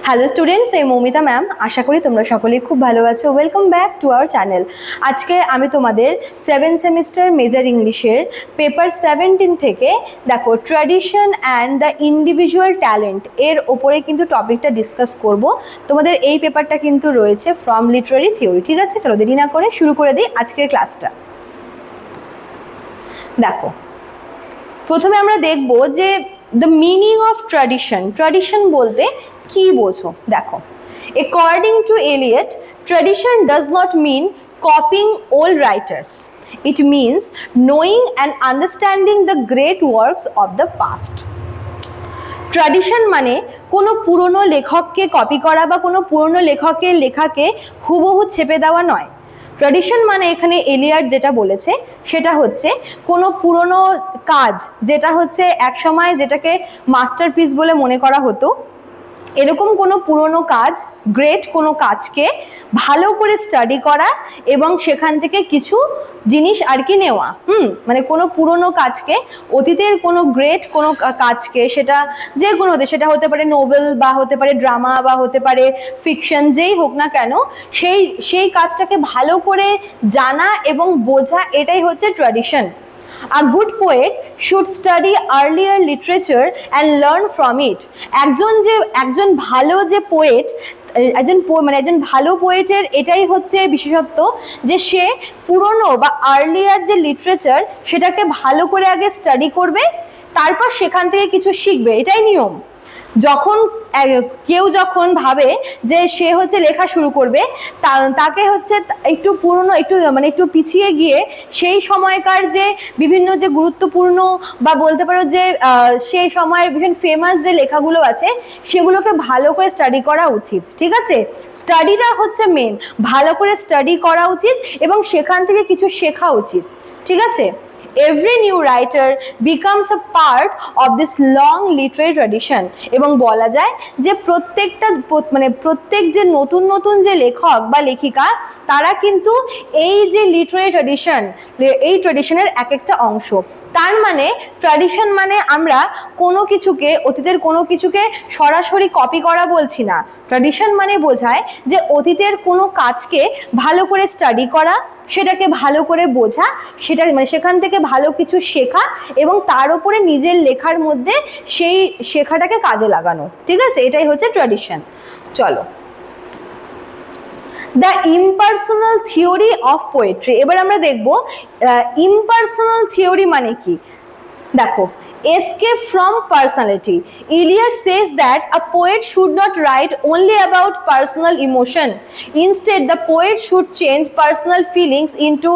Hello students, এই Moumita ma'am. আশা করি তোমরা সকলেই খুব ভালো আছো। Welcome back to our channel. আজকে আমি তোমাদের 7th সেমিস্টার মেজর ইংলিশের পেপার 17 থেকে দেখো tradition and the individual talent এর ওপরে কিন্তু টপিকটা ডিসকাস করব। তোমাদের এই পেপারটা কিন্তু রয়েছে ফ্রম লিটারারি থিওরি। ঠিক আছে, চলো দেরি না করে শুরু করে দিই আজকের ক্লাসটা। দেখো, প্রথমে আমরা দেখব যে দ্য মিনিং অফ ট্র্যাডিশন বলতে কি বোঝো। দেখো, according to Eliot, tradition does not mean copying old writers, it means knowing and understanding the great works of the past. Tradition মানে কোনো পুরনো লেখককে কপি করা বা কোনো পুরনো লেখকের লেখাকে হুবহু ছেপে দেওয়া নয়। ট্র্যাডিশন মানে এখানে এলিয়ট যেটা বলেছে সেটা হচ্ছে কোনো পুরনো কাজ, যেটা হচ্ছে একসময় যেটাকে মাস্টারপিস বলে মনে করা হতো, এরকম কোনো পুরনো কাজ, গ্রেট কোনো কাজকে ভালো করে স্টাডি করা এবং সেখান থেকে কিছু জিনিস আর কি নেওয়া। মানে কোনো পুরনো কাজকে, অতীতের কোনো গ্রেট কোনো কাজকে, সেটা যে কোনো, সেটা হতে পারে নোভেল বা হতে পারে ড্রামা বা হতে পারে ফিকশন, যেই হোক না কেন, সেই কাজটাকে ভালো করে জানা এবং বোঝা, এটাই হচ্ছে tradition. A good poet should study earlier literature and learn from it. একজন ভালো যে পোয়েট, একজন ভালো পোয়েটের এটাই হচ্ছে বিশেষত্ব যে সে পুরনো বা আর্লিয়ার যে লিটারেচার সেটাকে ভালো করে আগে স্টাডি করবে, তারপর সেখান থেকে কিছু শিখবে। এটাই নিয়ম। কেউ যখন ভাবে যে সে হচ্ছে লেখা শুরু করবে, তাকে হচ্ছে একটু পুরনো, একটু পিছিয়ে গিয়ে সেই সময়কার যে বিভিন্ন যে গুরুত্বপূর্ণ বা বলতে পারো যে সেই সময়ের ভীষণ ফেমাস যে লেখাগুলো আছে সেগুলোকে ভালো করে স্টাডি করা উচিত। ঠিক আছে, স্টাডিটা হচ্ছে মেন, ভালো করে স্টাডি করা উচিত এবং সেখান থেকে কিছু শেখা উচিত। ঠিক আছে, every new writer becomes a part of this long literary tradition। এবং বলা যায় যে প্রত্যেক যে নতুন যে লেখক বা লেখিকা, তারা কিন্তু এই যে লিটারারি ট্র্যাডিশন, এই ট্র্যাডিশনের এক একটা অংশ। তার মানে ট্র্যাডিশন মানে আমরা কোনো কিছুকে, অতীতের কোনো কিছুকে সরাসরি কপি করা বলছি না। ট্র্যাডিশন মানে বোঝায় যে অতীতের কোনো কাজকে ভালো করে স্টাডি করা, সেটাকে ভালো করে বোঝা, সেটা মানে সেখান থেকে ভালো কিছু শেখা এবং তার উপরে নিজের লেখার মধ্যে সেই শেখাটাকে কাজে লাগানো। ঠিক আছে, এটাই হচ্ছে ট্র্যাডিশন। চলো, the impersonal theory of poetry. এবার আমরা দেখব ইম্পার্সোনাল থিওরি মানে কি। দেখো, escape from personality. Eliot says that a poet should not write only about personal emotion. Instead, the poet should change personal feelings into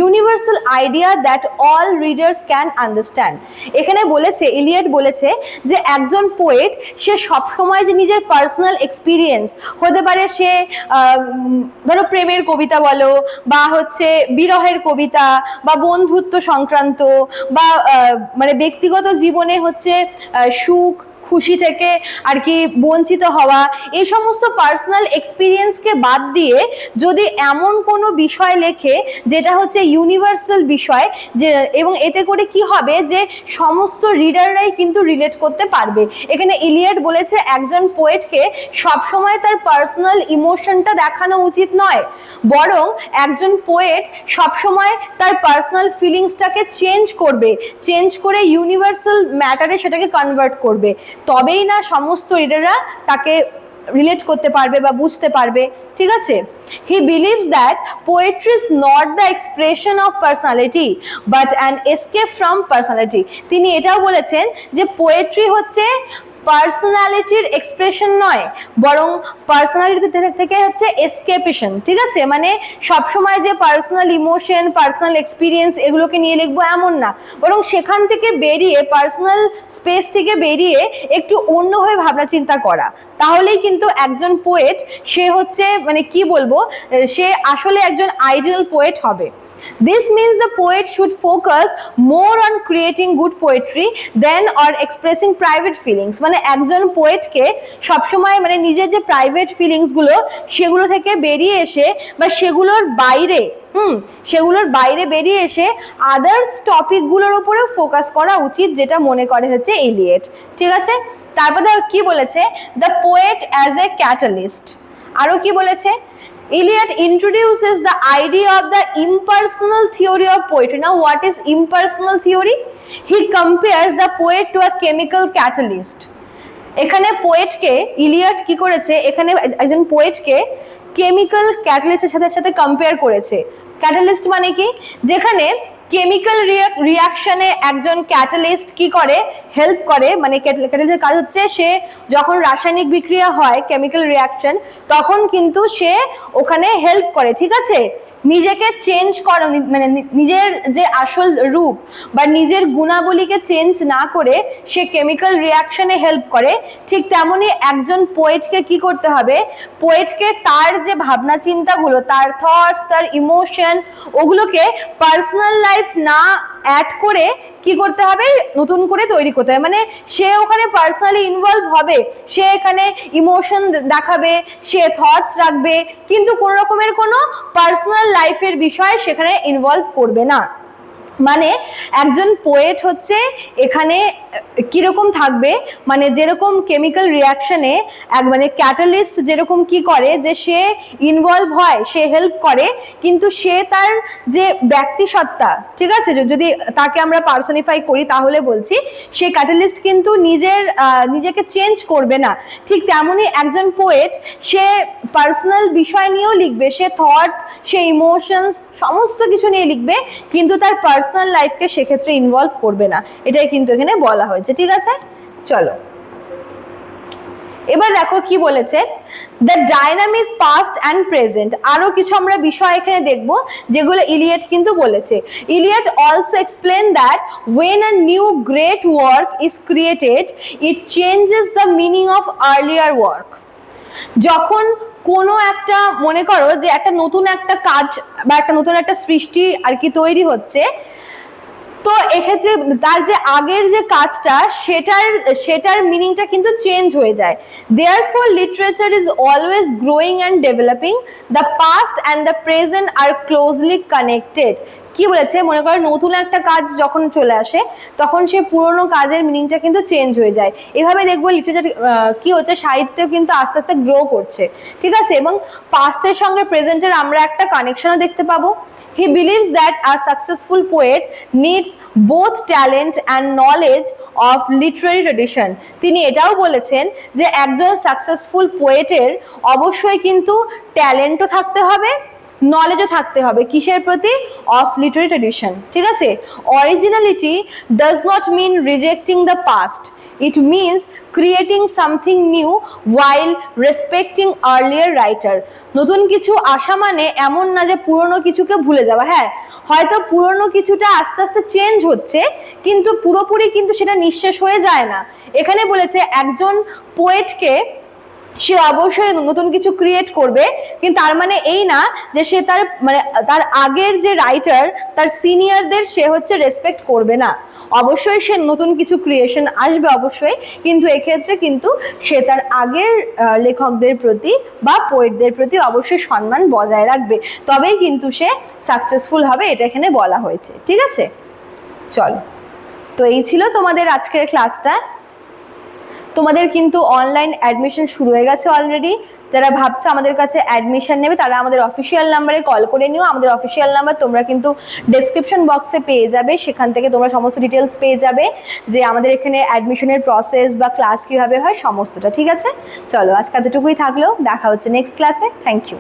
universal idea that all readers can understand. এখানে বলেছে, Elliot বলেছে যে একজন poet সে সবসময় যে নিজের personal experience হতে পারে, সে ধরো প্রেমের কবিতা বলো বা হচ্ছে বিরহের কবিতা বা বন্ধুত্ব সংক্রান্ত বা মানে ব্যক্তিগত জীবনে হচ্ছে সুখ খুশি থেকে আর কি বঞ্চিত হওয়া, এই সমস্ত পার্সোনাল এক্সপিরিয়েন্সকে বাদ দিয়ে যদি এমন কোনো বিষয় লেখে যেটা হচ্ছে ইউনিভার্সাল বিষয়, যে এবং এতে করে কি হবে যে সমস্ত রিডাররাই কিন্তু রিলেট করতে পারবে। এখানে এলিয়ট বলেছে একজন পোয়েটকে সবসময় তার পার্সোনাল ইমোশনটা দেখানো উচিত নয়, বরং একজন পোয়েট সবসময় তার পার্সোনাল ফিলিংসটাকে চেঞ্জ করে ইউনিভার্সাল ম্যাটারে সেটাকে কনভার্ট করবে। তবেই না সমস্ত রিডাররা তাকে রিলেট করতে পারবে বা বুঝতে পারবে। ঠিক আছে, he believes that poetry is not the expression of personality but an escape from personality. তিনি এটাও বলেছেন যে পোয়েট্রি হচ্ছে পার্সোনালিটির এক্সপ্রেশন নয়, বরং পার্সোনালিটি থেকে হচ্ছে এসকেপেশন। ঠিক আছে, মানে সবসময় যে পার্সোনাল ইমোশন, পার্সোনাল এক্সপিরিয়েন্স এগুলোকে নিয়ে লিখবো এমন না, বরং সেখান থেকে বেরিয়ে, পার্সোনাল স্পেস থেকে বেরিয়ে একটু অন্যভাবে ভাবনা চিন্তা করা। তাহলেই কিন্তু একজন পোয়েট সে হচ্ছে মানে কি বলবো, সে আসলে একজন আইডিয়াল পোয়েট হবে। This means the poet should focus more on creating good poetry than or expressing private feelings. মানে একজন পোয়েটকে সবসময় মানে নিজের যে প্রাইভেট ফিলিংসগুলো সেগুলো থেকে বেরিয়ে এসে বা সেগুলোর বাইরে বেরিয়ে এসে আদার্স টপিকগুলোর উপরে ফোকাস করা উচিত, যেটা মনে করে হচ্ছে এলিয়ট। ঠিক আছে, তারপরে কি বলেছে, the poet as a catalyst. আরো কি বলেছে, Eliot introduces the idea of the impersonal theory of poetry. Now what is impersonal theory? He compares the poet to a chemical catalyst. এখানে পোয়েটকে ইলিয়ট কি করেছে, এখানে একজন পোয়েটকে কেমিক্যাল ক্যাটালিস্টের সাথে সাথে কম্পেয়ার করেছে। ক্যাটালিস্ট মানে কি, যেখানে কেমিক্যাল রিয়াকশনে একজন ক্যাটালিস্ট কি করে, হেল্প করে, মানে ক্যাটালিস্টের কাজ হচ্ছে সে যখন রাসায়নিক বিক্রিয়া হয় কেমিক্যাল রিয়াকশন তখন কিন্তু সে ওখানে হেল্প করে, ঠিক আছে, নিজেকে চেঞ্জ করা, মানে নিজের যে আসল রূপ বা নিজের গুণাবলীকে চেঞ্জ না করে সে কেমিক্যাল রিয়াকশনে হেল্প করে। ঠিক তেমনই একজন পোয়েটকে কি করতে হবে, পোয়েটকে তার যে ভাবনা চিন্তাগুলো, তার থটস, তার ইমোশন, ওগুলোকে পার্সোনাল লাইফ না অ্যাড করে কি করতে হবে, নতুন করে তৈরি করতে হবে। মানে সে ওখানে পার্সোনালি ইনভলভ হবে, সে এখানে ইমোশন দেখাবে, সে থটস রাখবে, কিন্তু কোনো রকমের কোনো পার্সোনাল লাইফের বিষয় সেখানে ইনভলভ করবে না। মানে একজন পোয়েট হচ্ছে এখানে কিরকম থাকবে, মানে যেরকম কেমিক্যাল রিয়াকশনে মানে ক্যাটালিস্ট যেরকম কি করে, যে সে ইনভলভ হয়, সে হেল্প করে, কিন্তু সে তার যে ব্যক্তিসত্তা, ঠিক আছে, যদি তাকে আমরা পার্সনিফাই করি তাহলে বলছি সে ক্যাটালিস্ট কিন্তু নিজেকে চেঞ্জ করবে না। ঠিক তেমনই একজন পোয়েট সে পার্সোনাল বিষয় নিয়েও লিখবে, সে থটস, সে ইমোশনস সমস্ত কিছু নিয়ে লিখবে, কিন্তু তার পার্সোনাল লাইফকে সেক্ষেত্রে ইনভলভ করবে না। এটাই কিন্তু এখানে বলা হয়েছে, ঠিক আছে। চলো এবার দেখো কি বলেছে, the dynamic past and present. আরো কিছু আমরা বিষয় এখানে দেখব যেগুলো ইলিয়ট কিন্তু বলেছে। Eliot also explain that when a new great work is created it changes the meaning of earlier work. যখন কোনো একটা, মনে করো যে একটা নতুন একটা কাজ বা একটা নতুন একটা সৃষ্টি আর কি তৈরি হচ্ছে, তো এক্ষেত্রে তার যে আগের যে কাজটা সেটার মিনিংটা কিন্তু চেঞ্জ হয়ে যায়। Therefore literature is always growing and developing. The past and the present are closely connected. কি বলেছে, মনে করো নতুন একটা কাজ যখন চলে আসে তখন সে পুরনো কাজের মিনিংটা কিন্তু চেঞ্জ হয়ে যায়। এভাবে দেখবো লিটারেচার কি হচ্ছে, সাহিত্যেও কিন্তু আস্তে আস্তে গ্রো করছে, ঠিক আছে, এবং পাস্টের সঙ্গে প্রেজেন্টের আমরা একটা কানেকশনও দেখতে পাবো। He believes that a successful poet needs both talent and knowledge of literary tradition. তিনি এটাও বলেছেন যে একজন সাকসেসফুল পোয়েটের অবশ্যই কিন্তু ট্যালেন্টও থাকতে হবে, নলেজও থাকতে হবে, কিসের প্রতি, অফ লিটারি ট্রেডিশন, ঠিক আছে। Originality does not mean rejecting the past, it means creating something new while respecting earlier writer. নতুন কিছু আসা মানে এমন না যে পুরনো কিছুকে ভুলে যাওয়া। হ্যাঁ, হয়তো পুরনো কিছুটা আস্তে আস্তে চেঞ্জ হচ্ছে কিন্তু পুরোপুরি কিন্তু সেটা নিঃশেষ হয়ে যায় না। এখানে বলেছে একজন পোয়েটকে সে অবশ্যই নতুন কিছু ক্রিয়েট করবে, কিন্তু তার মানে এই না যে সে তার আগের যে রাইটার, তার সিনিয়রদের সে হচ্ছে রেসপেক্ট করবে না। অবশ্যই সে নতুন কিছু ক্রিয়েশন আসবে অবশ্যই, কিন্তু এক্ষেত্রে কিন্তু সে তার আগের লেখকদের প্রতি বা পোয়েটদের প্রতি অবশ্যই সম্মান বজায় রাখবে, তবেই কিন্তু সে সাকসেসফুল হবে, এটা এখানে বলা হয়েছে, ঠিক আছে। চলো, তো এই ছিল তোমাদের আজকের ক্লাসটা। তোমাদের কিন্তু অনলাইন অ্যাডমিশন শুরু হয়ে গেছে অলরেডি। যারা ভাবছো আমাদের কাছে অ্যাডমিশন নেবে তারা আমাদের অফিসিয়াল নাম্বারে কল করে নিও। আমাদের অফিসিয়াল নাম্বার তোমরা কিন্তু ডেসক্রিপশন বক্সে পেয়ে যাবে, সেখান থেকে তোমরা সমস্ত ডিটেলস পেয়ে যাবে যে আমাদের এখানে অ্যাডমিশনের প্রসেস বা ক্লাস কীভাবে হয় সমস্তটা, ঠিক আছে। চলো আজকে এতটুকুই থাকলো, দেখা হচ্ছে নেক্সট ক্লাসে। Thank you.